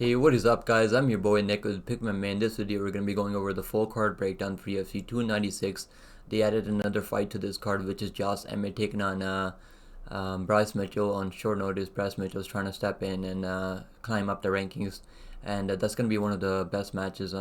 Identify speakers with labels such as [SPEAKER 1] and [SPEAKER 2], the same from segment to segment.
[SPEAKER 1] Hey, what is up, guys? I'm your boy Nick with Pickman Man. In this video, we're going to be going over the full card breakdown for UFC 296. They added another fight to this card, which is Emmett taking on Bryce Mitchell on short notice. Bryce Mitchell's trying to step in and climb up the rankings, and that's going to be one of the best matches,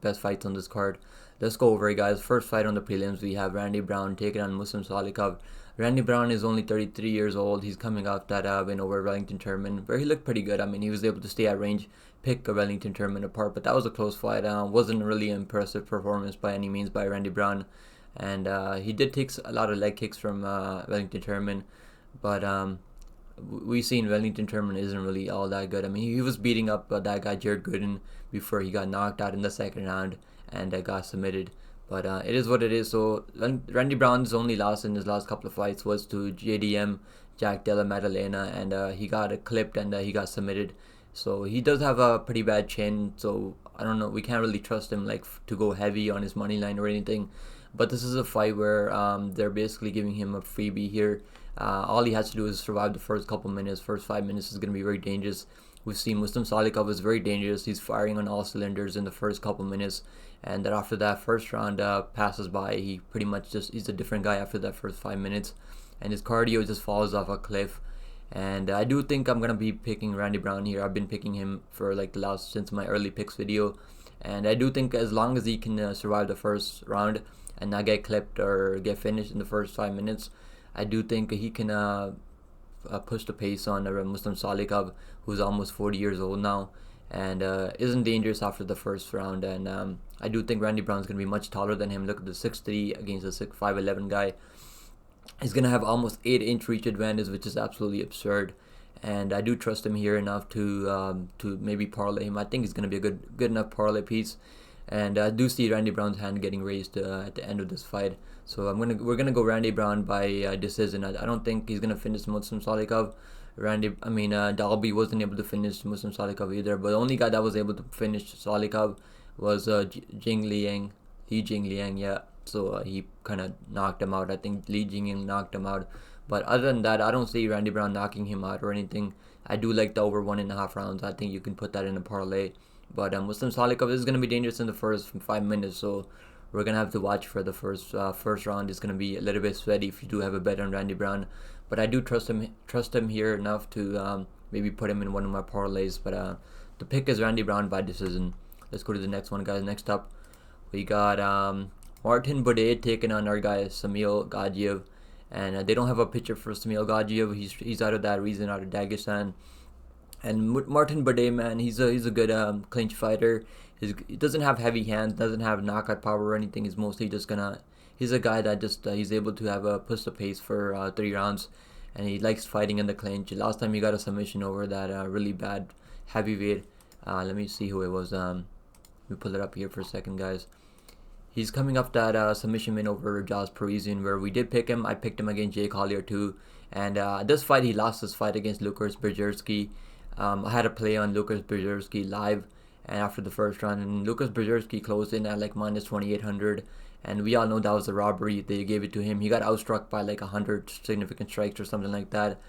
[SPEAKER 1] best fights on this card. Let's go over it, guys. First fight on the prelims, we have Randy Brown taking on Muslim Salikhov. Randy Brown is only 33 years old. He's coming off that win over Wellington Turman, where he looked pretty good. I mean, he was able to stay at range, pick a Wellington Turman apart, but that was a close fight. Wasn't really an impressive performance by any means by Randy Brown, and he did take a lot of leg kicks from Wellington Turman, but we've seen Wellington Turman isn't really all that good. I mean, he was beating up that guy Jared Gooden before he got knocked out in the second round and got submitted. But it is what it is. So Randy Brown's only loss in his last couple of fights was to JDM, Jack Della Maddalena, and he got clipped and he got submitted. So he does have a pretty bad chin. So I don't know. We can't really trust him to go heavy on his money line or anything. But this is a fight where they're basically giving him a freebie here. All he has to do is survive the first couple minutes. First 5 minutes is going to be very dangerous. We've seen Muslim Salikhov is very dangerous. He's firing on all cylinders in the first couple minutes, and then after that first round passes by, he pretty much he's a different guy after that first 5 minutes, and his cardio just falls off a cliff. And I do think I'm gonna be picking Randy Brown here. I've been picking him for like the last since my early picks video, and I do think as long as he can survive the first round and not get clipped or get finished in the first 5 minutes, I do think he can push the pace on Muslim Salikhov, who's almost 40 years old now and isn't dangerous after the first round. And I do think Randy Brown's going to be much taller than him. Look at the 6'3" against the 5'11" guy. He's going to have almost 8-inch reach advantage, which is absolutely absurd. And I do trust him here enough to maybe parlay him. I think he's going to be a good enough parlay piece. And I do see Randy Brown's hand getting raised at the end of this fight. So we're gonna go Randy Brown by decision. I don't think he's gonna finish Muslim Salikhov. Colby wasn't able to finish Muslim Salikhov either. But the only guy that was able to finish Salikhov was Jing Liang, yeah. So he kind of knocked him out. I think Li Jingyang knocked him out. But other than that, I don't see Randy Brown knocking him out or anything. I do like the over 1.5 rounds. I think you can put that in a parlay. But Muslim Salikhov is going to be dangerous in the first 5 minutes, so we're going to have to watch for the first round. It's going to be a little bit sweaty if you do have a bet on Randy Brown. But I do trust him here enough to maybe put him in one of my parlays. But the pick is Randy Brown by decision. Let's go to the next one, guys. Next up, we got Martin Buday taking on our guy Shamil Gaziev. And they don't have a picture for Shamil Gaziev. He's out of that region, out of Dagestan. And Martin Buday, man, he's a good clinch fighter. He doesn't have heavy hands, doesn't have knockout power or anything. He's mostly just he's a guy that just he's able to have push the pace for 3 rounds, and he likes fighting in the clinch. Last time he got a submission over that really bad heavyweight. Let me see who it was. Let me pull it up here for a second, guys. He's coming up that submission win over Josh Parisian, where we did pick him. I picked him against Jake Collier too, and this fight he lost this fight against Luque Brzezinski. I had a play on Luque Brzezinski live, and after the first round, and Luque Brzezinski closed in at like minus 2,800, and we all know that was a robbery. They gave it to him. He got outstruck by like 100 significant strikes or something like that,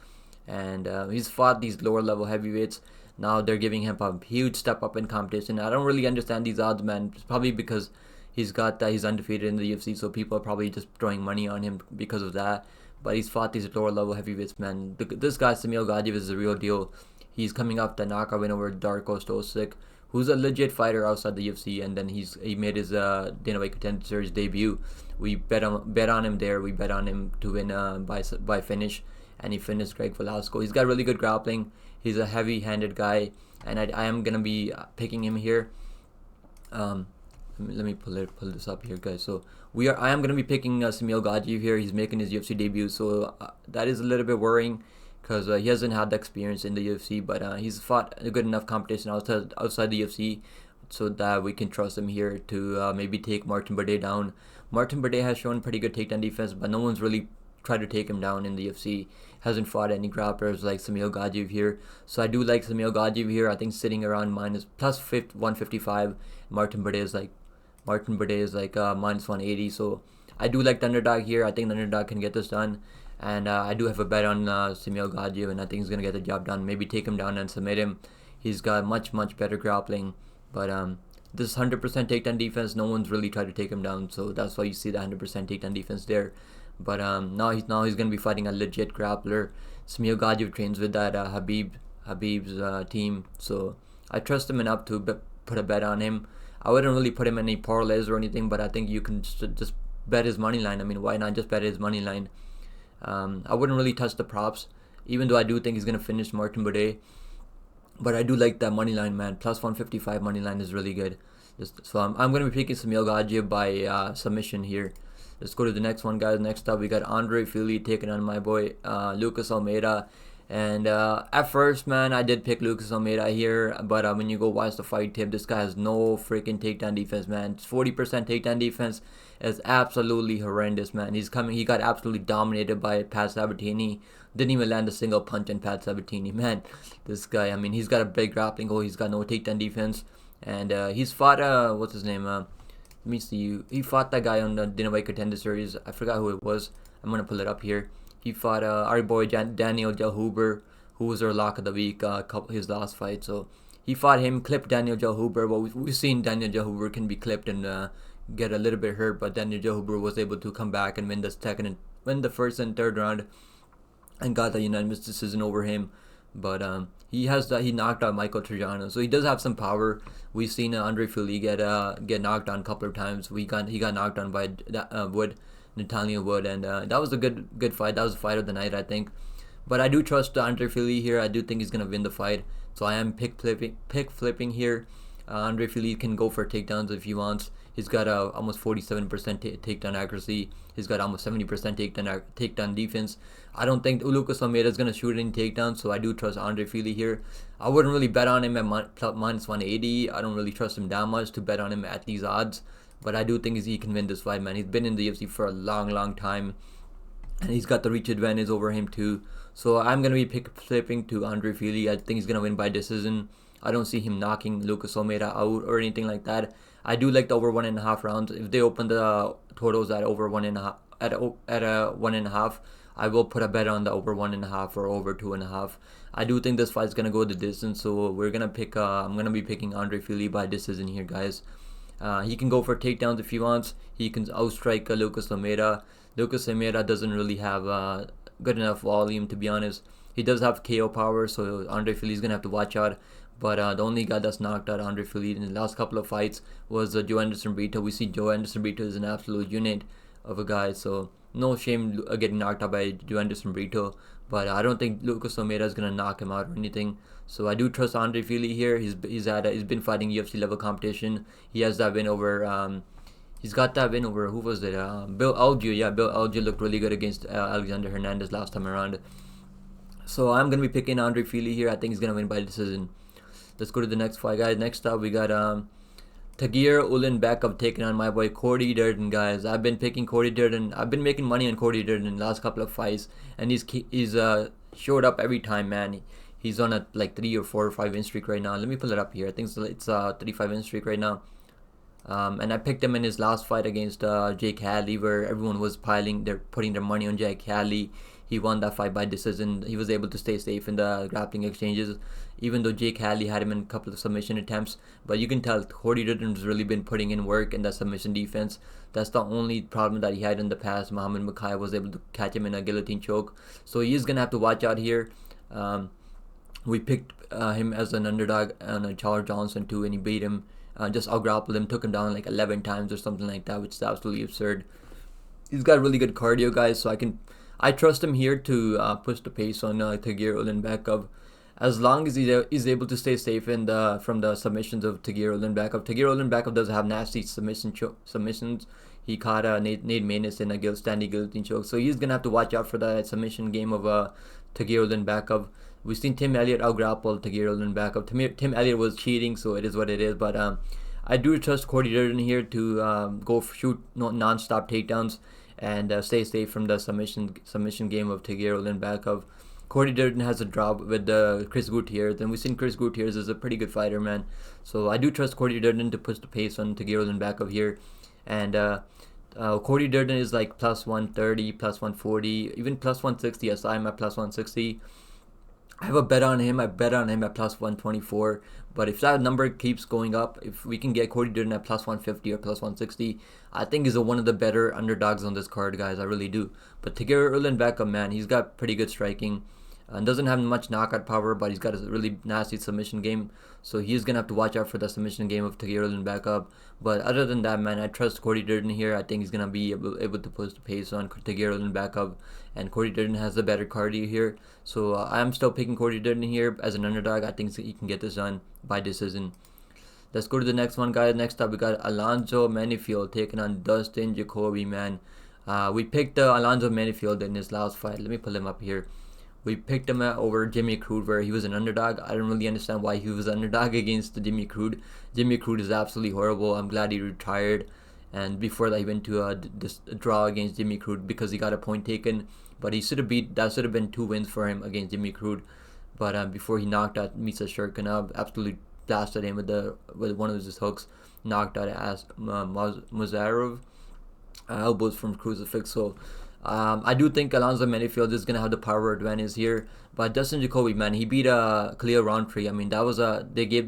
[SPEAKER 1] and he's fought these lower level heavyweights. Now they're giving him a huge step up in competition. I don't really understand these odds, man. It's probably because he's undefeated in the UFC, so people are probably just throwing money on him because of that. But he's fought these lower level heavyweights, man. This guy Shamil Gaziev is the real deal. He's coming off the knockout win over Darko Stosic, who's a legit fighter outside the UFC, and then he made his Dana White Contender Series debut. We bet on him there. We bet on him to win by finish, and he finished Greg Velasco. He's got really good grappling. He's a heavy-handed guy, and I am gonna be picking him here. Let me pull this up here, guys. So I am gonna be picking Shamil Gaziev here. He's making his UFC debut, so that is a little bit worrying, because he hasn't had the experience in the UFC, but he's fought a good enough competition outside the UFC, so that we can trust him here to maybe take Martin Buday down. Martin Buday has shown pretty good takedown defense, but no one's really tried to take him down in the UFC. Hasn't fought any grapplers like Shamil Gaziev here, so I do like Shamil Gaziev here. I think sitting around plus 155. Martin Buday is like minus 180, so I do like the underdog here. I think the underdog can get this done. And I do have a bet on Shamil Gaziev, and I think he's going to get the job done. Maybe take him down and submit him. He's got much better grappling, but this 100% takedown defense, no one's really tried to take him down, so that's why you see the 100% takedown defense there. But now he's gonna be fighting a legit grappler. Shamil Gaziev trains with that Habib's team, so I trust him enough to put a bet on him. I wouldn't really put him in any parlays or anything, but I think you can just bet his money line. I mean, why not just bet his money line? I wouldn't really touch the props, even though I do think he's gonna finish Martin Buday. But I do like that money line, man. Plus 155 money line is really good. So I'm gonna be picking Shamil Gaziev by submission here. Let's go to the next one, guys. Next up, we got Fili taking on my boy Lucas Almeida. And at first, man, I did pick Lucas Almeida here, but when you go watch the fight tip, this guy has no freaking takedown defense, man. 40% takedown defense is absolutely horrendous, man. He got absolutely dominated by Pat Sabatini. Didn't even land a single punch on Pat Sabatini, man. This guy, I mean, he's got a big grappling goal. He's got no takedown defense, and he's fought what's his name? Let me see. He fought that guy on the Dinner White Contender Series. I forgot who it was. I'm gonna pull it up here. He fought our boy Daniel Gelhuber, who was our lock of the week, his last fight. So he fought him, clipped Daniel Gelhuber. But we've seen Daniel Gelhuber can be clipped and get a little bit hurt. But Daniel Gelhuber was able to come back and win the first and third round, and got the unanimous decision over him. But he knocked out Michael Trajano, so he does have some power. We've seen Fili get knocked down a couple of times. He got knocked down by Nathaniel Wood, and that was a good fight. That was the fight of the night, I think. But I do trust Fili here. I do think he's gonna win the fight, so I am pick flipping here. Fili can go for takedowns if he wants. He's got almost 47% takedown accuracy. He's got almost 70% takedown defense. I don't think Lucas Almeida is gonna shoot any takedowns, so I do trust Fili here. I wouldn't really bet on him at minus 180. I don't really trust him that much to bet on him at these odds. But I do think he can win this fight, man. He's been in the UFC for a long time, and he's got the reach advantage over him too. So I'm gonna be flipping to Fili. I think he's gonna win by decision. I don't see him knocking Lucas Almeida out or anything like that. I do like the over 1.5 rounds. If they open the totals at over 1.5 at a 1.5, I will put a bet on the over 1.5 or over 2.5. I do think this fight's gonna go the distance, so we're gonna pick. I'm gonna be picking Fili by decision here, guys. He can go for takedowns if he wants. He can outstrike Lucas Almeida. Lucas Almeida doesn't really have good enough volume, to be honest. He does have KO power, so Fili's gonna have to watch out. But the only guy that's knocked out Fili in the last couple of fights was Joe Anderson Brito. We see Joe Anderson Brito is an absolute unit of a guy, so no shame getting knocked out by Joe Anderson Brito. But I don't think Lucas Almeida is gonna knock him out or anything. So I do trust Fili here. He's been fighting UFC level competition. He has that win over he's got that win over, who was it? Bill Algeo. Yeah, Bill Algeo looked really good against Alexander Hernandez last time around. So I'm gonna be picking Fili here. I think he's gonna win by decision. Let's go to the next fight, guys. Next up, we got Tagir Ulanbekov taking on my boy Cody Durden, guys. I've been picking Cody Durden. I've been making money on Cody Durden in the last couple of fights, and he's showed up every time, man. He's on a 3 or 4 or 5 win streak right now. Let me pull it up here. I think it's a 35 win streak right now. And I picked him in his last fight against Jake Hadley, where everyone was putting their money on Jake Hadley. He won that fight by decision. He was able to stay safe in the grappling exchanges, even though Jake Hadley had him in a couple of submission attempts. But you can tell Cody Durden's really been putting in work in that submission defense. That's the only problem that he had in the past. Muhammad Mukai was able to catch him in a guillotine choke. So he is going to have to watch out here. We picked him as an underdog on Charles Johnson too, and he beat him. Just out-grappled him, took him down 11 times or something like that, which is absolutely absurd. He's got really good cardio, guys, so I trust him here to push the pace on Tagir Ulanbekov, as long as he's able to stay safe from the submissions of Tagir Ulanbekov. Tagir Ulanbekov does have nasty submissions. He caught Nate Maness in a standing guillotine choke, so he's gonna have to watch out for the submission game of Tagir Ulanbekov. We've seen Tim Elliott out-grapple Tagir Ulanbekov. Tim Elliott was cheating, so it is what it is. But I do trust Cody Durden here to shoot non-stop takedowns and stay safe from the submission game of Tagir Ulanbekov. Cody Durden has a drop with Chris Gutierrez, and we've seen Chris Gutierrez is a pretty good fighter, man. So I do trust Cody Durden to push the pace on Tagir Ulanbekov here. And Cody Durden is plus 130, plus 140, even plus 160. Yes, I'm at plus 160. I have a bet on him. I bet on him at plus 124. But if that number keeps going up, if we can get Cody Durden at plus 150 or plus 160, I think he's one of the better underdogs on this card, guys. I really do. But Tagir Ulanbekov, man, he's got pretty good striking. And doesn't have much knockout power, but he's got a really nasty submission game. So he's going to have to watch out for the submission game of Tagir Ulanbekov. But other than that, man, I trust Cody Durden here. I think he's going to be able to push the pace on Tagir Ulanbekov. And Cody Durden has the better cardio here. So I'm still picking Cody Durden here as an underdog. I think he can get this done by decision. Let's go to the next one, guys. Next up, we got Alonzo Menifield taking on Dustin Jacoby, man. We picked Alonzo Menifield in his last fight. Let me pull him up here. We picked him over Jimmy Crute, where he was an underdog. I don't really understand why he was an underdog against Jimmy Crute. Jimmy Crute is absolutely horrible. I'm glad he retired. And before that, he went to a draw against Jimmy Crute because he got a point taken. But he should have that should have been 2 wins for him against Jimmy Crute. But before he knocked out Misa Shurkanov, absolutely blasted him with one of his hooks, knocked out Mazarov, elbows from crucifix. So I do think Alonzo Menifield is gonna have the power advantage here. But Dustin Jacoby, man, he beat Clear Roundtree. I mean, that was the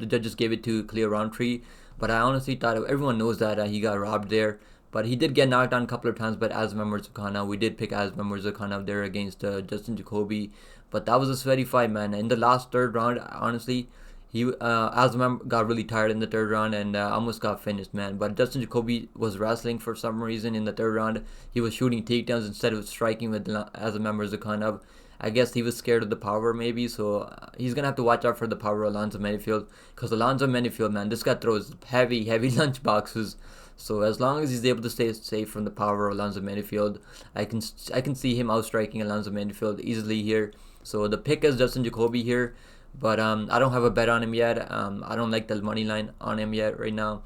[SPEAKER 1] judges gave it to Clear Roundtree. But I honestly thought everyone knows that he got robbed there. But he did get knocked down a couple of times. But Asmem Murzakanov, we did pick Asmem Murzakanov there against Dustin Jacoby. But that was a sweaty fight, man. In the last third round, honestly, Asmem got really tired in the third round and almost got finished, man. But Dustin Jacoby was wrestling for some reason in the third round. He was shooting takedowns instead of striking with Asmem Murzakanov. I guess he was scared of the power, maybe. So he's gonna have to watch out for the power of Alonzo Menifield, because Alonzo Menifield, man, this guy throws heavy lunch boxes. So as long as he's able to stay safe from the power of Alonzo Menifield, I can see him outstriking Alonzo Menifield easily here. So the pick is Dustin Jacoby here, but I don't have a bet on him yet. I don't like the money line on him yet right now.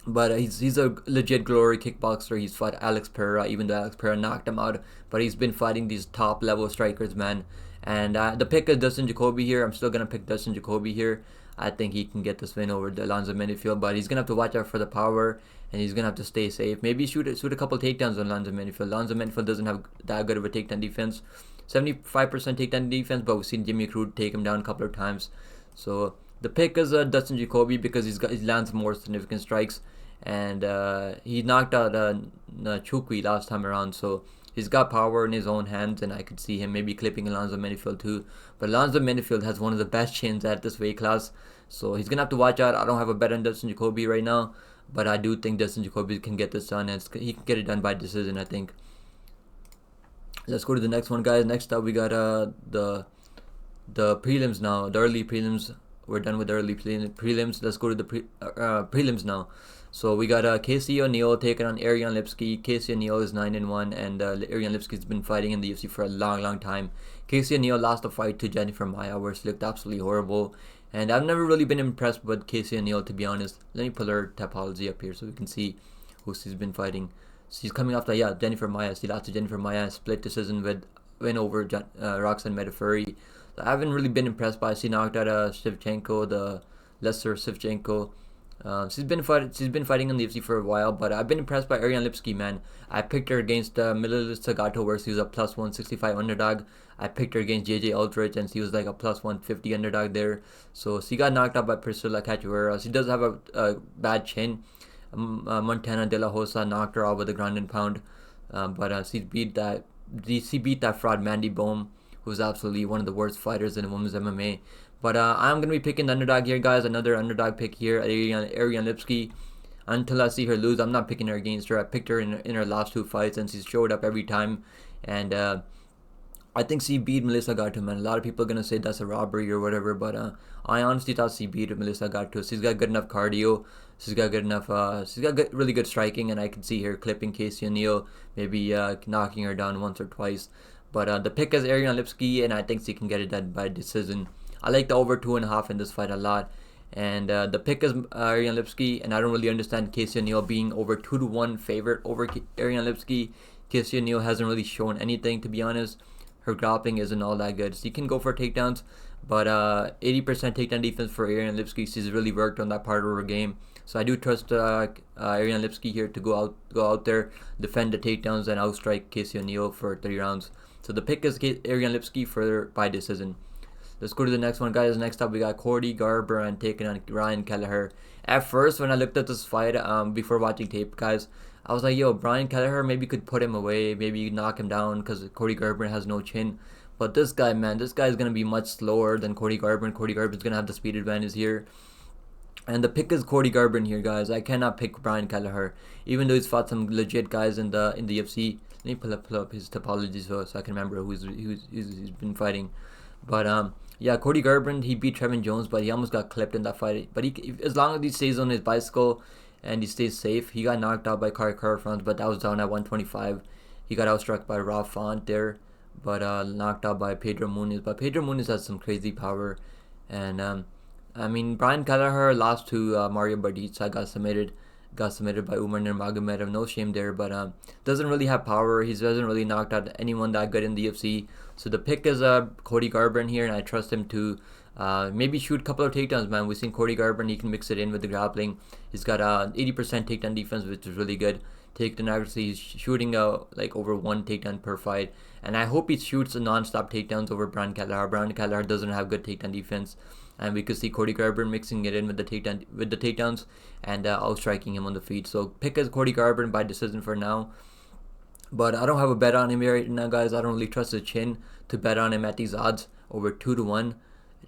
[SPEAKER 1] But he's a legit glory kickboxer. He's fought Alex Pereira, even though Alex Pereira knocked him out. But he's been fighting these top level strikers, man. And the pick is Dustin Jacoby here. I'm still gonna pick Dustin Jacoby here. I think he can get this win over Alonzo Menifield, but he's gonna have to watch out for the power, and he's gonna have to stay safe. Maybe shoot a couple takedowns on Alonzo Menifield. Alonzo Menifield doesn't have that good of a takedown defense, 75% takedown defense, but we've seen Jimmy Crute take him down a couple of times. So the pick is Dustin Jacoby because he lands more significant strikes, and he knocked out Chukwi last time around. So he's got power in his own hands, and I could see him maybe clipping Alonzo Menifield too. But Alonzo Menifield has one of the best chins at this weight class, so he's gonna have to watch out. I don't have a bet on Dustin Jacoby right now, but I do think Dustin Jacoby can get this done, and he can get it done by decision, I think. Let's go to the next one, guys. Next up, we got the prelims now. The early prelims. We're done with the early prelims. Let's go to the prelims now. So we got Casey O'Neill taking on Ariane Lipski. Casey O'Neill is 9-1, and Ariane Lipski's been fighting in the UFC for a long time. Casey O'Neill lost a fight to Jennifer Maia, where she looked absolutely horrible. And I've never really been impressed with Casey O'Neill, to be honest. Let me pull her topology up here so we can see who she's been fighting. She's coming off Jennifer Maia. She lost to Jennifer Maia, split decision win over Roxanne Medifuri. So I haven't really been impressed by. She knocked out Shevchenko, the lesser Shevchenko. She's been fighting in the UFC for a while, but I've been impressed by Ariane Lipski, man. I picked her against Milica Sagato, where she was a plus 165 underdog. I picked her against JJ Aldrich, and she was like a plus 150 underdog there. So she got knocked out by Priscilla Cachoeira. She does have a bad chin. Montana De La Hosa knocked her out with a ground and pound, but she beat that fraud Mandy Bohm, who's absolutely one of the worst fighters in women's MMA. But I'm going to be picking the underdog here, guys. Another underdog pick here, Ariane Lipski. Until I see her lose, I'm not picking her against her. I picked her in her last 2 fights, and she's showed up every time. And I think she beat Melissa Gatto, man. A lot of people are going to say that's a robbery or whatever, but I honestly thought she beat Melissa Gatto. She's got good enough cardio. She's got really good striking, and I can see her clipping Casey O'Neill, maybe knocking her down once or twice. But the pick is Ariane Lipski, and I think she can get it done by decision. I like the over 2.5 in this fight a lot. And the pick is Ariane Lipski, and I don't really understand Casey O'Neill being over 2-1 favorite over Ariane Lipski. Casey O'Neill hasn't really shown anything, to be honest. Her grappling isn't all that good. She can go for takedowns, but 80% takedown defense for Ariane Lipski. She's really worked on that part of her game. So I do trust Ariane Lipski here to go out there, defend the takedowns, and outstrike Casey O'Neill for 3 rounds. So the pick is Ariane Lipski by decision. Let's go to the next one, guys. Next up, we got Cody Garbrandt taking on Ryan Kelleher. At first, when I looked at this fight, before watching tape, guys, I was like, yo, Brian Kelleher maybe could put him away, maybe knock him down, because Cody Garbrandt has no chin. But this guy, man, this guy is going to be much slower than Cody Garbrandt. Cody Garbrandt's going to have the speed advantage here. And the pick is Cody Garbrandt here, guys. I cannot pick Brian Kelleher, even though he's fought some legit guys in the UFC. Let me pull up his topology so I can remember who's been fighting. But yeah, Cody Garbrandt, he beat Trevin Jones, but he almost got clipped in that fight. But as long as he stays on his bicycle and he stays safe, he got knocked out by Karol, but that was down at 125. He got outstruck by Rob Font there, but knocked out by Pedro Muniz. But Pedro Muniz has some crazy power, and I mean, Brian Kelleher lost to Mario Batista, got submitted by Umar Nurmagomedov. No shame there, but doesn't really have power. He doesn't really knock out anyone that good in the UFC. So the pick is Cody Garbrandt here, and I trust him to maybe shoot a couple of takedowns, man. We've seen Cody Garbrandt, he can mix it in with the grappling. He's got 80% takedown defense, which is really good. Takedown accuracy, he's shooting like over 1 takedown per fight. And I hope he shoots non-stop takedowns over Brian Kelleher. Brian Kelleher doesn't have good takedown defense. And we could see Cody Garbrandt mixing it in with the takedowns and outstriking him on the feet. So pick is Cody Garbrandt by decision for now. But I don't have a bet on him here right now, guys. I don't really trust his chin to bet on him at these odds over 2-1,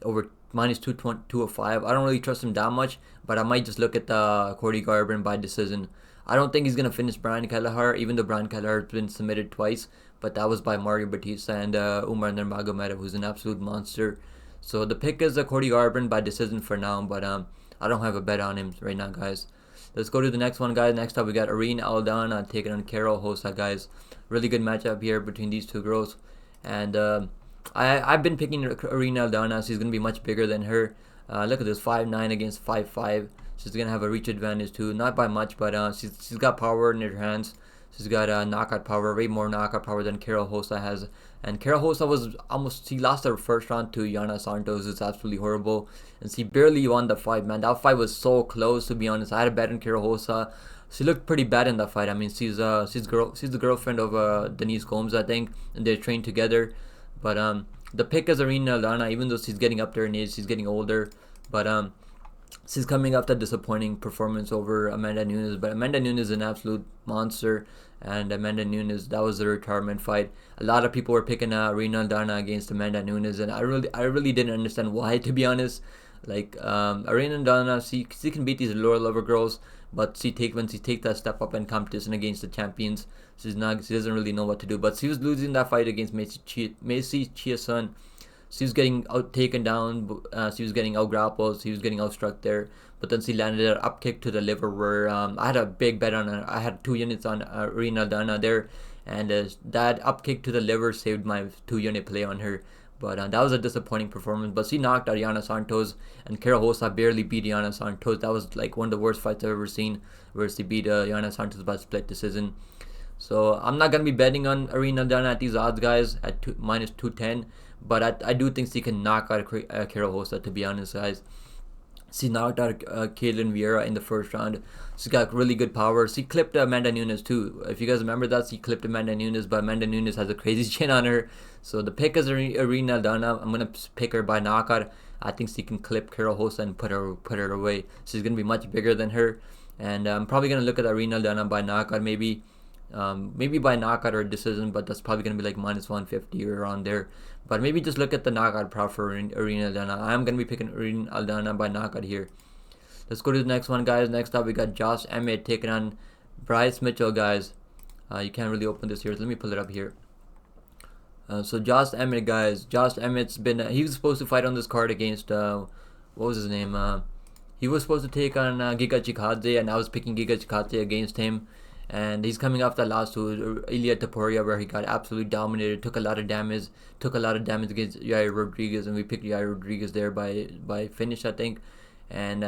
[SPEAKER 1] over minus 205. I don't really trust him that much, but I might just look at the Cody Garbrandt by decision. I don't think he's gonna finish Brian Kelleher, even though Brian Kelleher has been submitted twice, but that was by Mario Batista and Umar Nurmagomedov, who's an absolute monster. So the pick is Cody Garbrandt by decision for now, but I don't have a bet on him right now, guys. Let's go to the next one, guys. Next up, we got Irene Aldana taking on Karol Rosa, guys. Really good matchup here between these two girls. And I've been picking Irene Aldana. She's going to be much bigger than her. Look at this, 5'9" against 5'5". She's going to have a reach advantage too. Not by much, but she's got power in her hands. She's got knockout power, way more knockout power than Karol Rosa has. And Karol Rosa she lost her first round to Yana Santos. It's absolutely horrible. And she barely won the fight, man. That fight was so close, to be honest. I had a bet on Karol Rosa. She looked pretty bad in that fight. I mean, she's the girlfriend of Denise Combs, I think, and they're trained together. But the pick is Irene Aldana, even though she's getting up there in age, she's getting older. But she's coming up that disappointing performance over Amanda Nunes. But Amanda Nunes is an absolute monster, and Amanda Nunes, that was the retirement fight. A lot of people were picking Irene Aldana against Amanda Nunes, and I really didn't understand why, to be honest. Like Irene Aldana, she can beat these lower level girls, but when she take that step up in competition against the champions, she doesn't really know what to do. But she was losing that fight against Macy Chiasson. She was getting taken down, she was getting out grappled, she was getting outstruck there. But then she landed an up kick to the liver where I had a big bet on her. I had 2 units on Irene Aldana there, and that up kick to the liver saved my 2-unit play on her. But that was a disappointing performance. But she knocked out Yana Santos, and Karol Rosa barely beat Yana Santos. That was like one of the worst fights I've ever seen, where she beat Yana Santos by split decision. So I'm not going to be betting on Irene Aldana at these odds, guys, at minus 210. But I do think she can knock out Karol Rosa, to be honest, guys. She knocked out Caitlin Vieira in the first round. She's got really good power. She clipped Amanda Nunes too. If you guys remember that, she clipped Amanda Nunes, but Amanda Nunes has a crazy chin on her. So the pick is Irene Aldana. I'm going to pick her by knockout. I think she can clip Karol Rosa and put her away. She's going to be much bigger than her. And I'm probably going to look at Irene Aldana by knockout, maybe by knockout or decision, but that's probably going to be like minus 150 or around there. But maybe just look at the knockout prop for Irene Aldana. I'm going to be picking Irene Aldana by knockout here. Let's go to the next one, guys. Next up, we got Josh Emmett taking on Bryce Mitchell, guys. You can't really open this here. Let me pull it up here. So Josh Emmett, guys. Josh Emmett's been... he was supposed to fight on this card against... what was his name? He was supposed to take on Giga Chikadze, and I was picking Giga Chikadze against him. And he's coming off that loss to Ilia Topuria, where he got absolutely dominated, took a lot of damage against Yair Rodriguez, and we picked Yair Rodriguez there by finish, I think. And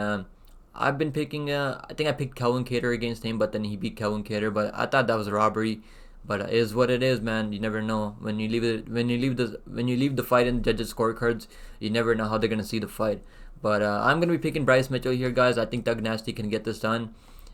[SPEAKER 1] I've been picking, I think I picked Kelvin Kattar against him, but then he beat Kelvin Kattar. But I thought that was a robbery. But it is what it is, man. You never know when you leave the fight in the judges' scorecards. You never know how they're gonna see the fight. But I'm gonna be picking Bryce Mitchell here, guys. I think Doug Nasty can get this done.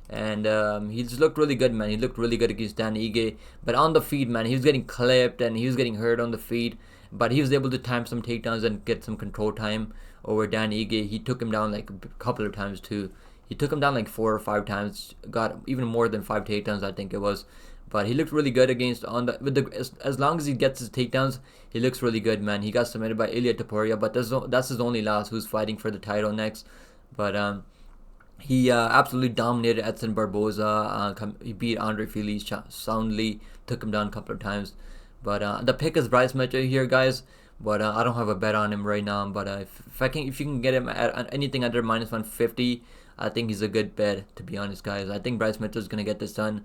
[SPEAKER 1] And he's looked really good, man. He looked really good against Dan Ige. But on the feet, man, he was getting clipped and he was getting hurt on the feet. but he was able to time some takedowns and get some control time over Dan Ige. He took him down like a couple of times too. He took him down like 4 or 5 times, got even more than 5 takedowns, I think it was. But he looked really good against as long as he gets his takedowns, he looks really good, man. He got submitted by Ilia Topuria, but that's his only loss. Who's fighting for the title next? But he absolutely dominated Edson Barboza. He beat Andre Fili soundly, took him down a couple of times. But the pick is Bryce Mitchell here, guys. But I don't have a bet on him right now. But if you can get him at anything under -150, I think he's a good bet, to be honest, guys. I think Bryce Mitchell is gonna get this done.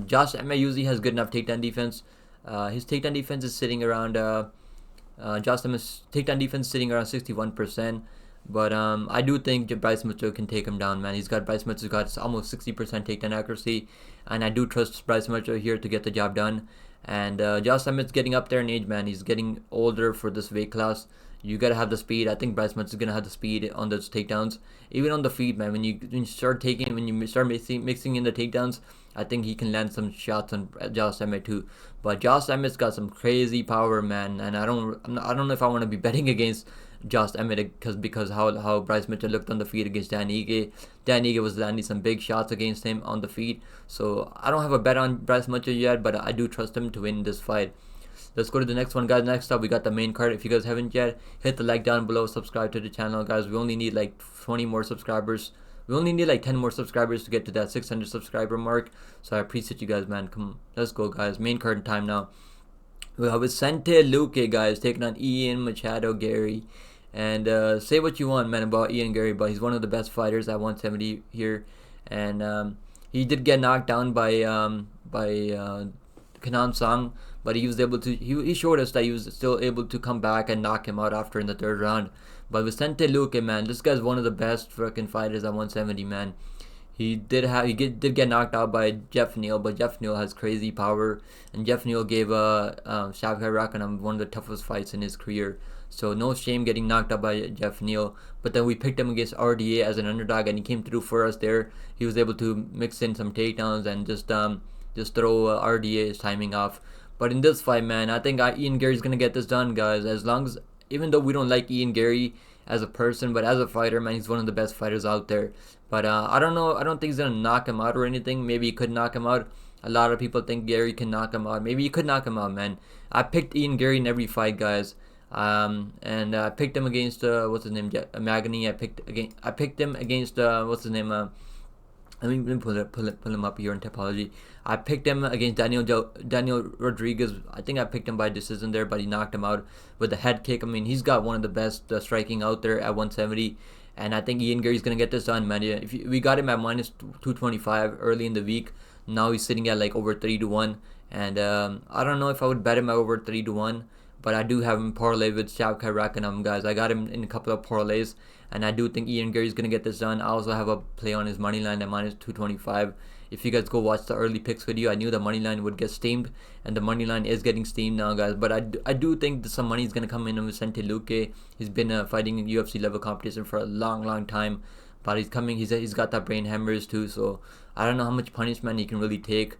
[SPEAKER 1] Josh Emmett usually has good enough takedown defense. His takedown defense is sitting around Josh Emmett's takedown defense sitting around 61%. But I do think Bryce Mitchell can take him down, man. Bryce Mitchell's got almost 60% takedown accuracy, and I do trust Bryce Mitchell here to get the job done. And Josh Emmett's getting up there in age, man. He's getting older for this weight class. You gotta have the speed. I think Bryce Mitchell's gonna have the speed on those takedowns, even on the feet, man. When you start mixing in the takedowns, I think he can land some shots on Josh Emmett too. But Josh Emmett's got some crazy power, man. And I don't know if I want to be betting against Josh Emmett because how Bryce Mitchell looked on the feet against Dan Ige. Dan Ige was landing some big shots against him on the feet. So I don't have a bet on Bryce Mitchell yet, but I do trust him to win this fight. Let's go to the next one, guys. Next up, we got the main card. If you guys haven't yet, hit the like down below, subscribe to the channel, guys. We only need like 20 more subscribers. We only need like 10 more subscribers to get to that 600 subscriber mark. So I appreciate you guys, man. Come on, let's go, guys. Main card time now. We have Vicente Luque, guys, taking on Ian, Machado, Garry. And say what you want, man, about Ian Garry, but he's one of the best fighters at 170 here. And he did get knocked down by Kenan Song, but he was able to. He showed us that he was still able to come back and knock him out after in the 3rd round. But Vicente Luque, man, this guy's one of the best freaking fighters at 170, man. He did get knocked out by Jeff Neal, but Jeff Neal has crazy power, and Jeff Neal gave Shavkat Rakhmonov one of the toughest fights in his career. So no shame getting knocked out by Jeff Neal. But then we picked him against RDA as an underdog, and he came through for us there. He was able to mix in some takedowns and just throw RDA's timing off. But in this fight, man, I think Ian Garry's gonna get this done, guys. Even though we don't like Ian Garry as a person, but as a fighter, man, he's one of the best fighters out there. But I don't know. I don't think he's gonna knock him out or anything. Maybe he could knock him out. A lot of people think Garry can knock him out. Maybe he could knock him out, man. I picked Ian Garry in every fight, guys. And I picked him against what's his name, Magny. I picked him against what's his name. Let me pull him up here in Topology. I picked him against Daniel Rodriguez. I think I picked him by decision there, but he knocked him out with a head kick. I mean, he's got one of the best striking out there at 170. And I think Ian Garry's gonna get this done, man. We got him at -225 early in the week. Now he's sitting at like over 3-1. And I don't know if I would bet him at over 3-1. But I do have him parlay with Shavkat Rakhmonov, guys. I got him in a couple of parlays, and I do think Ian Garry's gonna get this done. I also have a play on his money line at -225. If you guys go watch the early picks video, I knew the money line would get steamed, and the money line is getting steamed now, guys. But I do think that some money is gonna come in on Vicente Luque. He's been fighting in UFC level competition for a long time, but he's coming. He's got that brain hammers too. So I don't know how much punishment he can really take.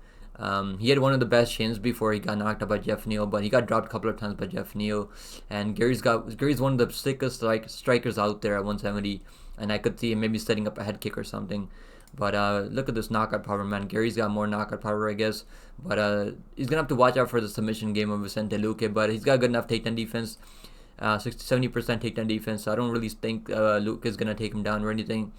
[SPEAKER 1] He had one of the best shins before he got knocked out by Jeff Neal, but he got dropped a couple of times by Jeff Neal. And Garry's one of the sickest strikers out there at 170, and I could see him maybe setting up a head kick or something. But look at this knockout power, man. Garry's got more knockout power, I guess. But he's gonna have to watch out for the submission game of Vicente Luque. But he's got good enough takedown defense, 60-70% takedown defense. So I don't really think Luque is gonna take him down or anything.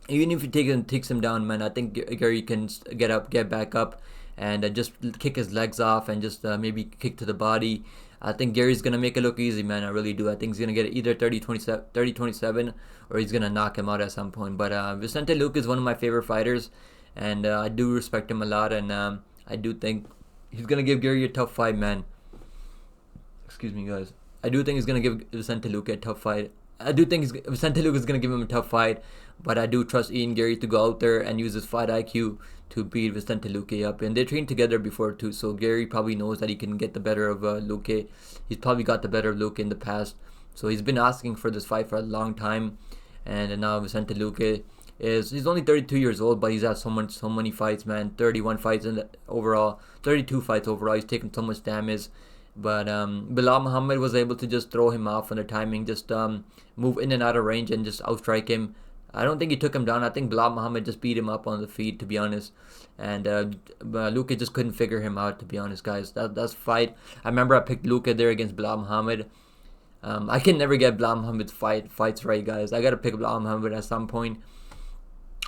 [SPEAKER 1] Even if he takes him down, man, I think Garry can get back up, and just kick his legs off and just maybe kick to the body. I think Garry's gonna make it look easy, man. I really do. I think he's gonna get either 30-27, or he's gonna knock him out at some point. But Vicente Luque is one of my favorite fighters, and I do respect him a lot. And I do think he's gonna give Garry a tough fight, man. Excuse me, guys. I do think he's gonna give Vicente Luque a tough fight. I do think Vicente Luque is gonna give him a tough fight, but I do trust Ian Garry to go out there and use his fight IQ to beat Vicente Luque up. And they trained together before too, so Garry probably knows that he can get the better of Luque. He's probably got the better of Luque in the past, so he's been asking for this fight for a long time. And now Vicente Luque he's only 32 years old, but he's had so many fights, man. 31 fights overall, 32 fights overall. He's taken so much damage. But Bilal Muhammad was able to just throw him off on the timing, just move in and out of range and just outstrike him. I don't think he took him down. I think Bilal Muhammad just beat him up on the feet, to be honest. And Luque just couldn't figure him out, to be honest, guys. That's fight. I remember I picked Luque there against Bilal Muhammad. I can never get Bilal Muhammad's fights right, guys. I gotta pick Bilal Muhammad at some point.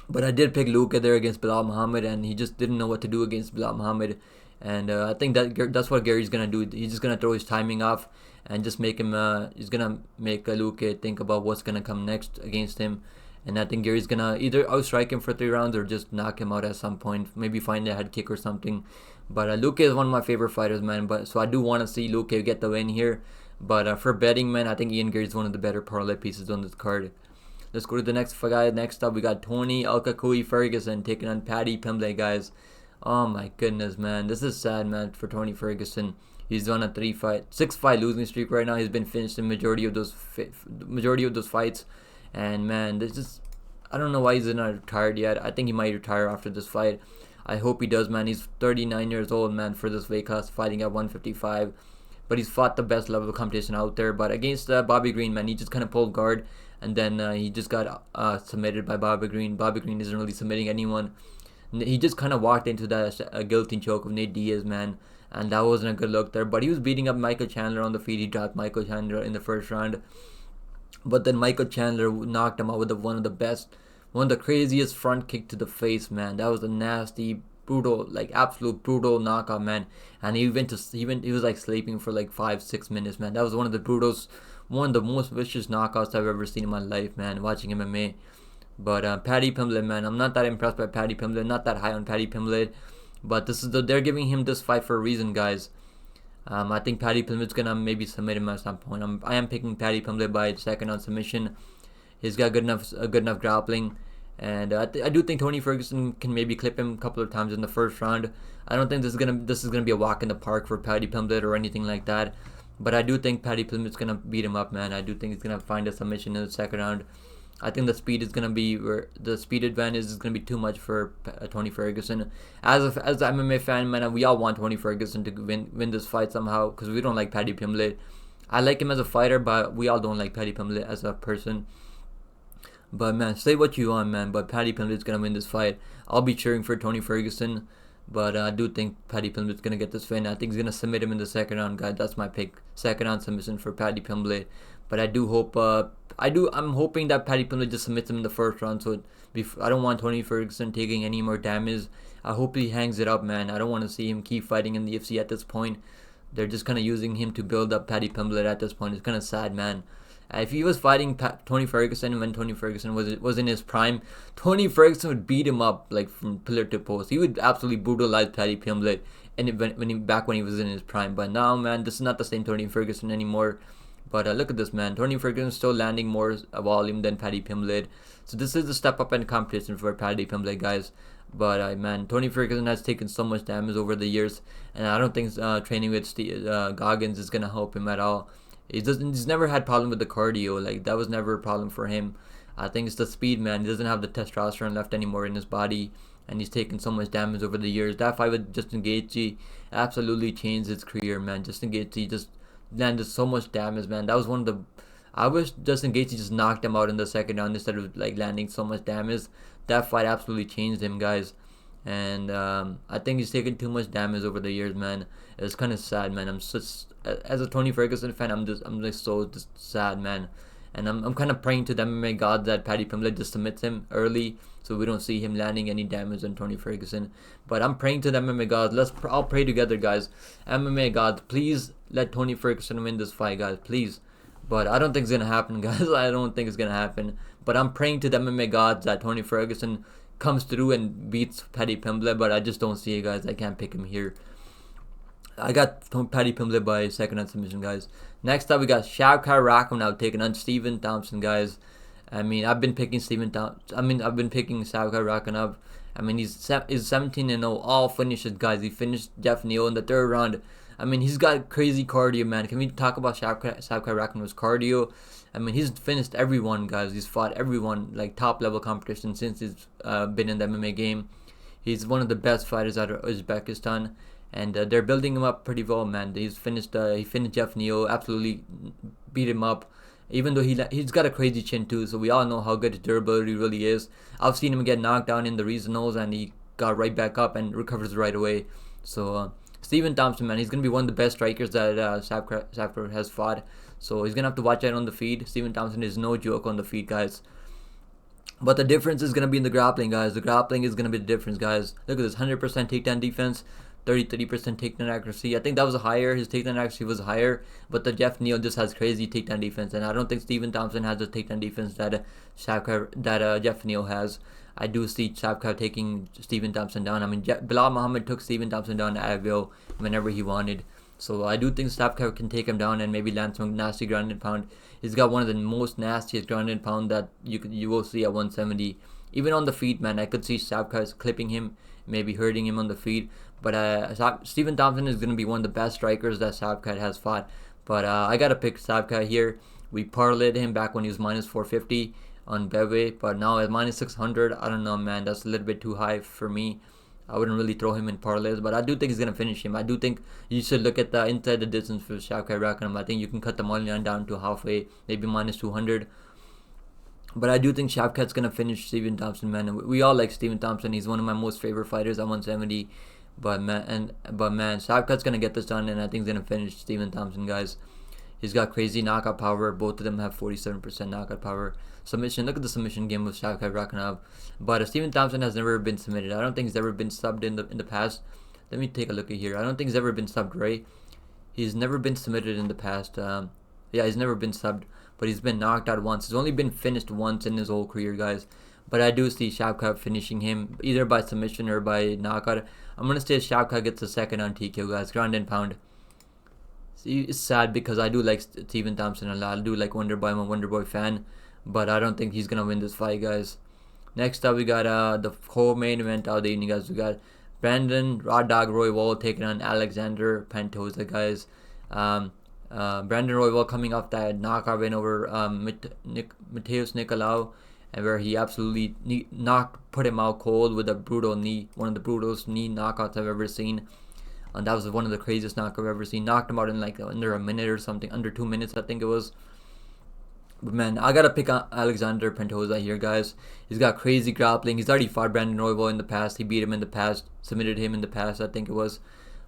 [SPEAKER 1] But I did pick Luque there against Bilal Muhammad, and he just didn't know what to do against Bilal Muhammad. And I think that's what Garry's gonna do. He's just gonna throw his timing off and just make him. He's gonna make Luque think about what's gonna come next against him. And I think Garry's gonna either outstrike him for 3 rounds or just knock him out at some point. Maybe find a head kick or something. But Luque is one of my favorite fighters, man. So I do want to see Luque get the win here. But for betting, man, I think Ian Garry is one of the better parlay pieces on this card. Let's go to the next guy. Next up, we got Tony Alcacuy Ferguson taking on Paddy Pimblett, guys. Oh my goodness, man. This is sad, man, for Tony Ferguson. He's on a 6-fight losing streak right now. He's been finished in majority of those fights. And man, I don't know why he's not retired yet. I think he might retire after this fight. I hope he does, man. He's 39 years old, man, for this weight class, fighting at 155. But he's fought the best level of competition out there. But against Bobby Green, man, he just kind of pulled guard. And then he just got submitted by Bobby Green. Bobby Green isn't really submitting anyone. He just kind of walked into that guillotine choke of Nate Diaz, man. And that wasn't a good look there. But he was beating up Michael Chandler on the feet. He dropped Michael Chandler in the first round. But then Michael Chandler knocked him out with one of the craziest front kick to the face, man. That was a nasty, brutal, like absolute brutal knockout, man. And he was like sleeping for like 5-6 minutes, man. That was one of the most vicious knockouts I've ever seen in my life, man, watching MMA. But Paddy Pimblett, man, I'm not that impressed by Paddy Pimblett, not that high on Paddy Pimblett. But they're giving him this fight for a reason, guys. I think Paddy Pimblett's gonna maybe submit him at some point. I am picking Paddy Pimblett by second round submission. He's got good enough grappling, and I do think Tony Ferguson can maybe clip him a couple of times in the first round. I don't think this is gonna be a walk in the park for Paddy Pimblett or anything like that. But I do think Paddy Pimblett's gonna beat him up, man. I do think he's gonna find a submission in the second round. I think the speed advantage is gonna be too much for Tony Ferguson. As an MMA fan, man, we all want Tony Ferguson to win this fight somehow because we don't like Paddy Pimblett. I like him as a fighter, but we all don't like Paddy Pimblett as a person. But man, say what you want, man, but Paddy Pimblett's gonna win this fight. I'll be cheering for Tony Ferguson, but I do think Paddy Pimblett's gonna get this win. I think he's gonna submit him in the second round, guys. That's my pick. Second round submission for Paddy Pimblett. But I do hope, I'm hoping that Paddy Pimblett just submits him in the first round. So I don't want Tony Ferguson taking any more damage. I hope he hangs it up, man. I don't want to see him keep fighting in the UFC at this point. They're just kind of using him to build up Paddy Pimblett at this point. It's kind of sad, man. If he was fighting Tony Ferguson when Tony Ferguson was in his prime, Tony Ferguson would beat him up like from pillar to post. He would absolutely brutalize Paddy Pimblett back when he was in his prime. But now, man, this is not the same Tony Ferguson anymore. But look at this, man. Tony Ferguson is still landing more volume than Paddy Pimblett. So this is a step up in competition for Paddy Pimblett, guys. But man, Tony Ferguson has taken so much damage over the years, and I don't think training with Goggins is gonna help him at all. He's never had problem with the cardio. Like that was never a problem for him. I think it's the speed, man. He doesn't have the testosterone left anymore in his body, and he's taken so much damage over the years. That fight with Justin Gaethje absolutely changed his career, man. Justin Gaethje just landed so much damage, man. That was one of the. I wish Justin Gaethje just knocked him out in the second round instead of like landing so much damage. That fight absolutely changed him, guys. And I think he's taken too much damage over the years, man. It's kind of sad, man. As a Tony Ferguson fan, I'm just so sad, man. And I'm kind of praying to the MMA gods that Paddy Pimblett just submits him early, so we don't see him landing any damage on Tony Ferguson. But I'm praying to the MMA gods. I'll pray together, guys. MMA gods, please let Tony Ferguson win this fight, guys, please. But I don't think it's gonna happen, guys. I don't think it's gonna happen. But I'm praying to the MMA gods that Tony Ferguson comes through and beats Paddy Pimblett. But I just don't see it, guys. I can't pick him here. I got Paddy Pimblett by second round submission, guys. Next up, we got Shavkat Rakhmonov taking on Stephen Thompson, guys. I mean, I've been picking Shavkat Rakhmonov. I mean, he's 17-0, all finishes, guys. He finished Jeff Neal in the third round. I mean, he's got crazy cardio, man. Can we talk about Shavkat Rakhmonov's cardio? I mean, he's finished everyone, guys. He's fought everyone, like top-level competition since he's been in the MMA game. He's one of the best fighters out of Uzbekistan. and they're building him up pretty well, man. He finished Jeff Neal, absolutely beat him up. Even though he's got a crazy chin too, so we all know how good his durability really is. I've seen him get knocked down in the regionals, and he got right back up and recovers right away. So Stephen Thompson, man, he's gonna be one of the best strikers that Safkar has fought. So he's gonna have to watch out on the feet. Stephen Thompson is no joke on the feet, guys. But the difference is gonna be in the grappling, guys. The grappling is gonna be the difference, guys. Look at this: 100% takedown defense, 30% takedown accuracy. I think that was higher. His takedown accuracy was higher, but the Jeff Neal just has crazy takedown defense, and I don't think Stephen Thompson has the takedown defense that Jeff Neal has. I do see Safkar taking Stephen Thompson down. I mean, Bilal Muhammad took Stephen Thompson down at will whenever he wanted. So I do think Safkar can take him down and maybe land some nasty ground and pound. He's got one of the most nastiest ground and pound that you will see at 170. Even on the feet, man, I could see Safkar clipping him, maybe hurting him on the feet. But Stephen Thompson is going to be one of the best strikers that Safkar has fought. But I got to pick Safkar here. We parlayed him back when he was minus 450 on Bebe, but now at minus 600, I don't know, man. That's a little bit too high for me. I wouldn't really throw him in parlays, but I do think he's going to finish him. I do think you should look at the inside the distance for Safkar Rakanam. I think you can cut the money line down to halfway, maybe minus 200. But I do think Safkar's going to finish Stephen Thompson, man. And we all like Stephen Thompson. He's one of my most favorite fighters at 170. But man, Safkar's going to get this done, and I think he's going to finish Stephen Thompson, guys. He's got crazy knockout power. Both of them have 47% knockout power. Submission. Look at the submission game with Safkar Rakanov. But Stephen Thompson has never been submitted. I don't think he's ever been subbed in the past. Let me take a look at here. I don't think he's ever been subbed, right? He's never been submitted in the past. Yeah, he's never been subbed, but he's been knocked out once. He's only been finished once in his whole career, guys. But I do see Safkar finishing him either by submission or by knockout. I'm gonna say Safkar gets a second on TKO, guys. Ground and pound. See, it's sad because I do like Stephen Thompson a lot. I do like Wonderboy. I'm a Wonderboy fan, but I don't think he's gonna win this fight, guys. Next up, we got the co-main event of the evening, guys. We got Brandon Raw Dog Royval taking on Alexander Pantoja, guys. Brandon Royval coming off that knockout win over Mateus Nicolau, and where he absolutely put him out cold with a brutal knee, one of the brutalest knee knockouts I've ever seen. And that was one of the craziest knockouts I've ever seen. Knocked him out in like under a minute or something, under 2 minutes I think it was. But man, I gotta pick Alexander Pantoja here, guys. He's got crazy grappling. He's already fought Brandon Royval in the past. He beat him in the past, submitted him in the past, I think it was.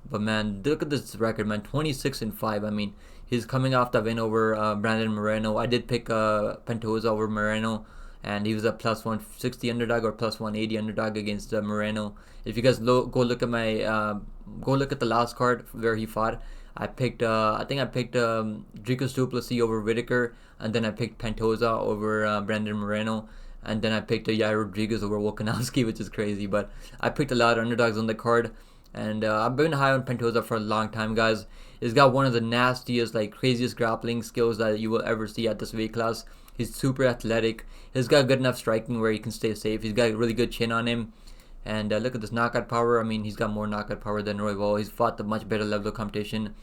[SPEAKER 1] But man, look at this record, man. 26-5. I mean, he's coming off the win over Brandon Moreno. I did pick Pantoja over Moreno, and he was a plus 160 underdog or plus 180 underdog against Moreno. If you guys go look at the last card where he fought, I think I picked Dricus Duplessis over Whitaker, and then I picked Pantoja over Brandon Moreno, and then I picked Yair Rodriguez over Volkanovski, which is crazy. But I picked a lot of underdogs on the card, and I've been high on Pantoja for a long time, guys. He's got one of the nastiest, like craziest grappling skills that you will ever see at this weight class. He's super athletic. He's got good enough striking where he can stay safe. He's got a really good chin on him. And look at this knockout power. I mean, he's got more knockout power than Royval. He's fought the much better level of competition.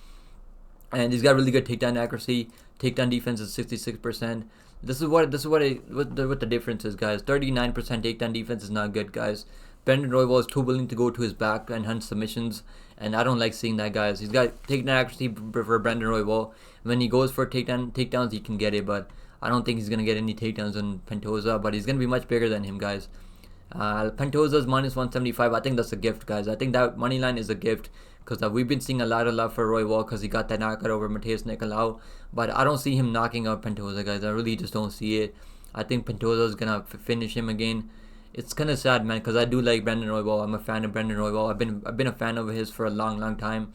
[SPEAKER 1] And he's got really good takedown accuracy. Takedown defense is 66%. This is what the difference is, guys. 39% takedown defense is not good, guys. Brandon Royval is too willing to go to his back and hunt submissions, and I don't like seeing that, guys. He's got takedown accuracy for Brandon Royval. When he goes for takedowns, he can get it, but I don't think he's gonna get any takedowns on Pantoja. But he's gonna be much bigger than him, guys. Pantoja's minus 175. I think that's a gift, guys. I think that money line is a gift because we've been seeing a lot of love for Royval because he got that knockout over Mateus Nicolau. But I don't see him knocking out Pantoja, guys. I really just don't see it. I think Pantoja is gonna finish him again. It's kind of sad, man, because I do like Brandon Royval. I'm a fan of Brandon Royval. I've been a fan of his for a long time.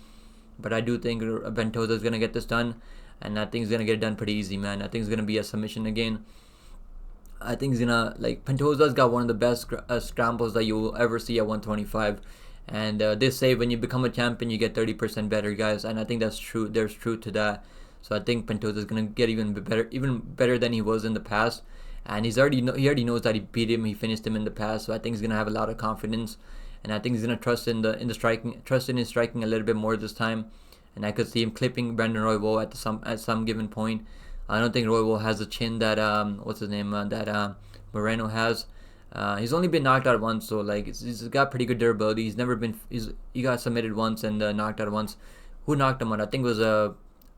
[SPEAKER 1] But I do think Pantoja is gonna get this done, and I think he's gonna get it done pretty easy, man. I think it's gonna be a submission again. I think he's gonna, like, Pantoja's got one of the best scrambles that you will ever see at 125. And they say when you become a champion, you get 30% better, guys. And I think that's true. There's truth to that. So I think Pantoja's gonna get even better than he was in the past. And he already knows that he beat him, he finished him in the past. So I think he's gonna have a lot of confidence, and I think he's gonna trust in his striking a little bit more this time. And I could see him clipping Brandon Royval at some given point. I don't think Royval has the chin that Moreno has. He's only been knocked out once, so like he's got pretty good durability. He got submitted once and knocked out once. Who knocked him out? I think it was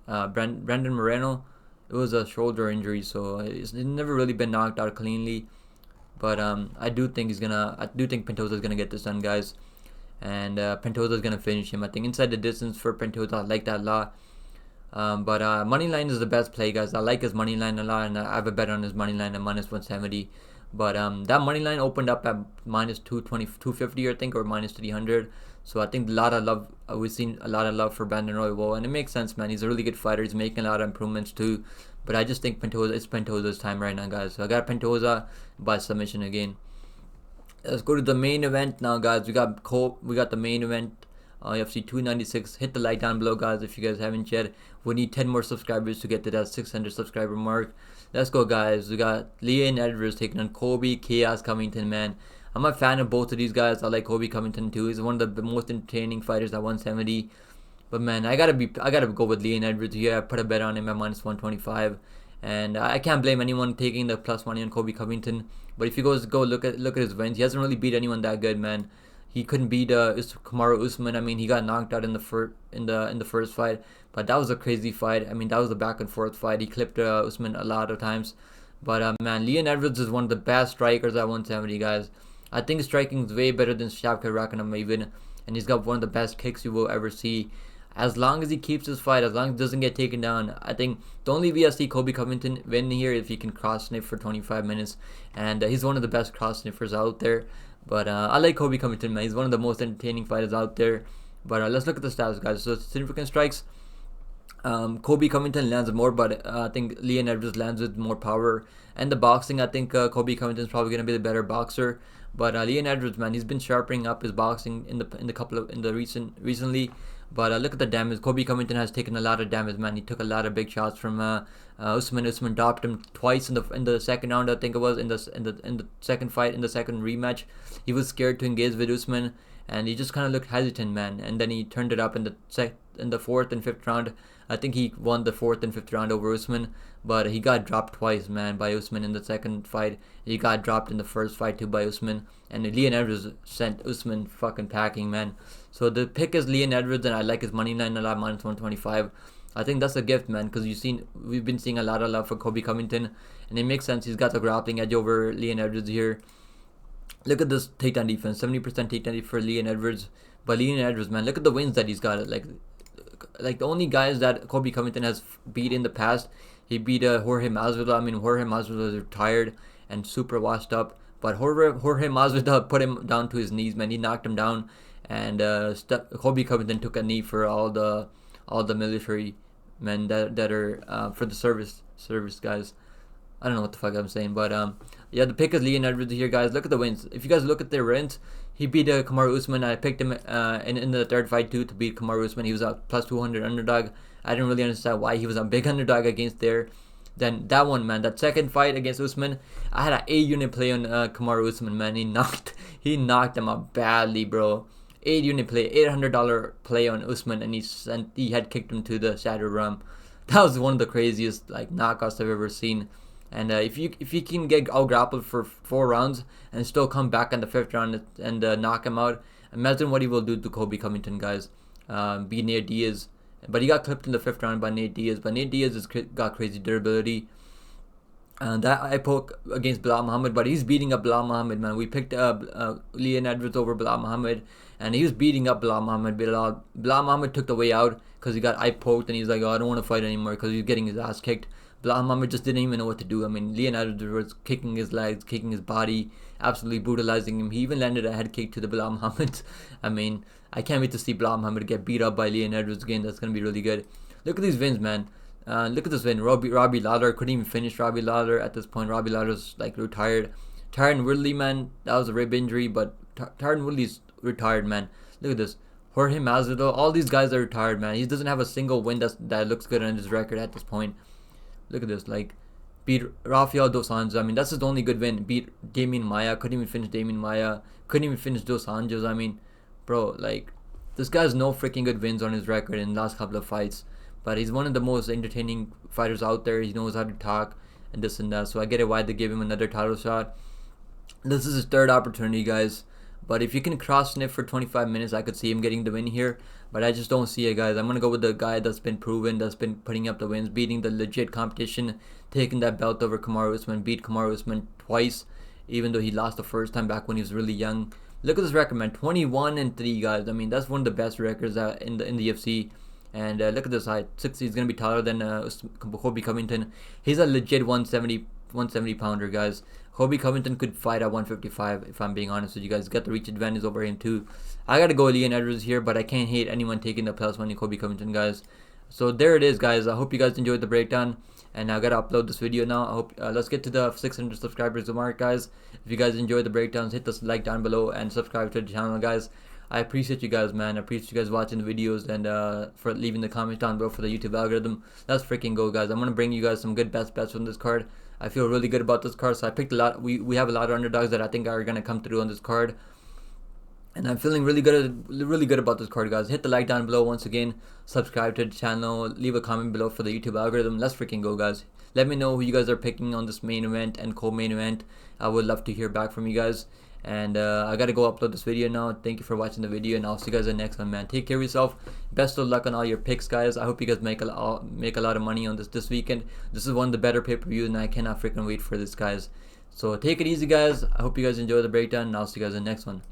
[SPEAKER 1] Brandon Moreno. It was a shoulder injury, so he's never really been knocked out cleanly. But I do think Pantoja's gonna get this done, guys. And Pantoja's gonna finish him. I think inside the distance for Pantoja, I like that a lot. But moneyline is the best play, guys. I like his moneyline a lot, and I have a bet on his moneyline at minus 170. But that moneyline opened up at minus 220, 250, I think, or minus 300. So I think a lot of love. We've seen a lot of love for Brandon Royval, and it makes sense, man. He's a really good fighter. He's making a lot of improvements too. But I just think it's Pantoja's time right now, guys. So I got Pantoja by submission again. Let's go to the main event now, guys. We got the main event, UFC 296. Hit the like down below, guys, if you guys haven't yet. We need 10 more subscribers to get to that 600 subscriber mark. Let's go, guys. We got Leon Edwards taking on Colby Chaos Covington, man. I'm a fan of both of these guys. I like Colby Covington too. He's one of the most entertaining fighters at 170. But man, I gotta go with Leon Edwards here. I put a bet on him at minus 125, and I can't blame anyone taking the plus money on Colby Covington. But if you guys go look at his wins, he hasn't really beat anyone that good, man. He couldn't beat Kamaru Usman. I mean, he got knocked out in the first fight, but that was a crazy fight. I mean, that was a back and forth fight. He clipped Usman a lot of times. But man, Leon Edwards is one of the best strikers at 170, guys. I think his striking is way better than Shavkat Rakhmonov, and he's got one of the best kicks you will ever see. As long as he keeps his fight, as long as he doesn't get taken down, I think the only way I see Colby Covington win here if he can cross sniff for 25 minutes, and he's one of the best cross sniffers out there. But I like Colby Covington, man. He's one of the most entertaining fighters out there. But let's look at the stats, guys. So significant strikes, Colby Covington lands more, but I think Leon Edwards lands with more power. And the boxing, I think Colby Covington is probably going to be the better boxer. But Leon Edwards, man, he's been sharpening up his boxing recently. But look at the damage. Colby Covington has taken a lot of damage, man. He took a lot of big shots from Usman. Usman dropped him twice in the second round, I think it was in the second fight, in the second rematch. He was scared to engage with Usman, and he just kind of looked hesitant, man. And then he turned it up in the fourth and fifth round. I think he won the fourth and fifth round over Usman, but he got dropped twice, man, by Usman in the second fight. He got dropped in the first fight too by Usman, and Leon Edwards sent Usman fucking packing, man. So the pick is Leon Edwards, and I like his money line a lot, minus 125. I think that's a gift, man, because we've been seeing a lot of love for Colby Covington, and it makes sense. He's got the grappling edge over Leon Edwards here. Look at this takedown defense, 70% takedown for Leon Edwards. But Leon Edwards, man, look at the wins that he's got. Like the only guys that Colby Covington has beat in the past, he beat Jorge Masvidal. I mean, Jorge Masvidal is retired and super washed up, but Jorge Masvidal put him down to his knees, man. He knocked him down, and Colby Covington took a knee for all the military men that are for the service guys. I don't know what the fuck I'm saying, but yeah, the pick is Leon Edwards here, guys. Look at the wins. If you guys look at their wins, he beat Kamaru Usman. I picked him in the third fight too to beat Kamaru Usman. He was a plus 200 underdog. I didn't really understand why he was a big underdog against there. Then that one, man, that second fight against Usman, I had an A-unit play on Kamaru Usman, man. He knocked him out badly, bro. 8-unit play, $800 play on Usman, and he had kicked him to the shadow realm. That was one of the craziest knockouts I've ever seen. And if you can get out grappled for 4 rounds and still come back in the 5th round and knock him out, imagine what he will do to Colby Covington, guys. Beat Nate Diaz, but he got clipped in the 5th round by Nate Diaz. But Nate Diaz has got crazy durability. That I poke against Bilal Muhammad, but he's beating up Bilal Muhammad, man. We picked Leon Edwards over Bilal Muhammad, and he was beating up Bilal Muhammad. Bilal Muhammad took the way out because he got eye poked, and he's like, oh, I don't want to fight anymore because he's getting his ass kicked. Bilal Muhammad just didn't even know what to do. I mean, Leon Edwards was kicking his legs, kicking his body, absolutely brutalizing him. He even landed a head kick to the Bilal Muhammad. I mean, I can't wait to see Bilal Muhammad get beat up by Leon Edwards again. That's going to be really good. Look at these wins, man. Look at this win. Robbie Lawler couldn't even finish Robbie Lawler at this point. Robbie Lawler's retired. Tyron Woodley, man, that was a rib injury, but Tyron Woodley's retired, man. Look at this. Jorge Masvidal, all these guys are retired, man. He doesn't have a single win that looks good on his record at this point. Look at this, beat Rafael Dos Anjos. I mean, that's his only good win. Beat Damian Maia. Couldn't even finish Damian Maia. Couldn't even finish Dos Anjos. I mean, bro, this guy has no freaking good wins on his record in the last couple of fights. But he's one of the most entertaining fighters out there. He knows how to talk and this and that. So I get it why they gave him another title shot. This is his third opportunity, guys. But if you can cross sniff for 25 minutes, I could see him getting the win here. But I just don't see it, guys. I'm going to go with the guy that's been proven, that's been putting up the wins, beating the legit competition, taking that belt over Kamaru Usman, beat Kamaru Usman twice, even though he lost the first time back when he was really young. Look at this record, man. 21-3, guys. I mean, that's one of the best records in the UFC. And look at this height. 60 is going to be taller than Colby Covington. He's a legit 170 pounder, guys. Colby Covington could fight at 155, if I'm being honest with you guys. Got the reach advantage over him too. I gotta go Leon Edwards here, but I can't hate anyone taking the +1 in Colby Covington, guys. So there it is, guys. I hope you guys enjoyed the breakdown, and I gotta upload this video now. I hope let's get to the 600 subscribers mark, guys. If you guys enjoyed the breakdowns, hit the like down below and subscribe to the channel, guys. I appreciate you guys, man. I appreciate you guys watching the videos and for leaving the comments down below for the YouTube algorithm. Let's freaking go, guys. I'm gonna bring you guys some good best bets from this card. I feel really good about this card, so I picked a lot. We have a lot of underdogs that I think are gonna come through on this card, and I'm feeling really good about this card, guys. Hit the like down below once again. Subscribe to the channel. Leave a comment below for the YouTube algorithm. Let's freaking go, guys. Let me know who you guys are picking on this main event and co-main event. I would love to hear back from you guys. And I gotta go upload this video now. Thank you for watching the video, and I'll see you guys in the next one, man. Take care of yourself. Best of luck on all your picks, guys. I hope you guys make a lot of money on this weekend. This is one of the better pay-per-views, and I cannot freaking wait for this, guys. So take it easy, guys. I hope you guys enjoy the breakdown, and I'll see you guys in the next one.